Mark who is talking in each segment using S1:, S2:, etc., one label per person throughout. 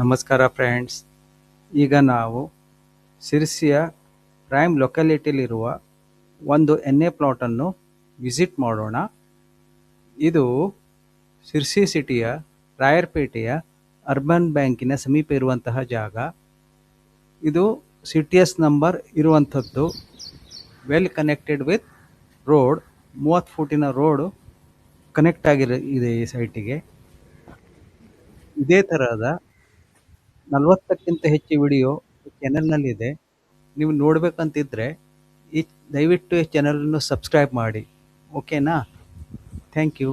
S1: ನಮಸ್ಕಾರ ಫ್ರೆಂಡ್ಸ್. ಈಗ ನಾವು ಸಿರ್ಸಿಯ ಪ್ರೈಮ್ ಲೊಕ್ಯಾಲಿಟಿಯಲ್ಲಿರುವ ಒಂದು ಎನ್ಎ ಪ್ಲಾಟನ್ನು ವಿಸಿಟ್ ಮಾಡೋಣ. ಇದು ಸಿರ್ಸಿ ಸಿಟಿಯ ರಾಯರ್ಪೇಟೆಯ ಅರ್ಬನ್ ಬ್ಯಾಂಕಿನ ಸಮೀಪ ಇರುವಂತಹ ಜಾಗ. ಇದು ಸಿಟಿಎಸ್ ನಂಬರ್ ಇರುವಂಥದ್ದು. Well connected with road. 30 ಫೂಟಿನ ರೋಡು ಕನೆಕ್ಟ್ ಇದೆ ಈ ಸೈಟಿಗೆ. ಇದೇ ಥರದ 40ಕ್ಕಿಂತ ಹೆಚ್ಚು ವಿಡಿಯೋ ಚಾನೆಲ್ನಲ್ಲಿದೆ. ನೀವು ನೋಡಬೇಕಂತಿದ್ರೆ ದಯವಿಟ್ಟು ಈ ಚಾನಲನ್ನು ಸಬ್ಸ್ಕ್ರೈಬ್ ಮಾಡಿ. ಓಕೆನಾ? Thank you.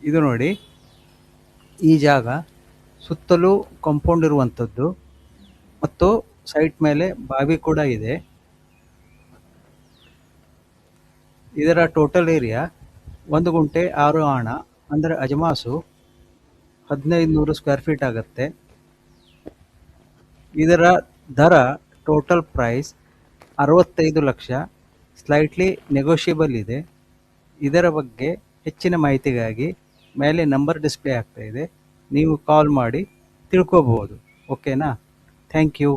S1: ಇದು ನೋಡಿ, ಈ ಜಾಗ ಸುತ್ತಲೂ ಕಾಂಪೌಂಡ್ ಇರುವಂಥದ್ದು ಮತ್ತು ಸೈಟ್ ಮೇಲೆ ಬಾವಿ ಕೂಡ ಇದೆ. ಇದರ ಟೋಟಲ್ ಏರಿಯಾ 1 ಗುಂಟೆ 6 ಆಣ, ಅಂದರೆ ಅಜಮಾಸು 1500 ಸ್ಕ್ವೇರ್ ಫೀಟ್ ಆಗುತ್ತೆ. ಇದರ ದರ total price 65 lakh, slightly negotiable ಇದೆ. ಇದರ ಬಗ್ಗೆ ಹೆಚ್ಚಿನ ಮಾಹಿತಿಗಾಗಿ ಮೇಲೆ ನಂಬರ್ ಡಿಸ್ಪ್ಲೇ ಆಗ್ತಾ ಇದೆ, ನೀವು ಕಾಲ್ ಮಾಡಿ ತಿಳ್ಕೋಬಹುದು. ಓಕೆನಾ? Thank you.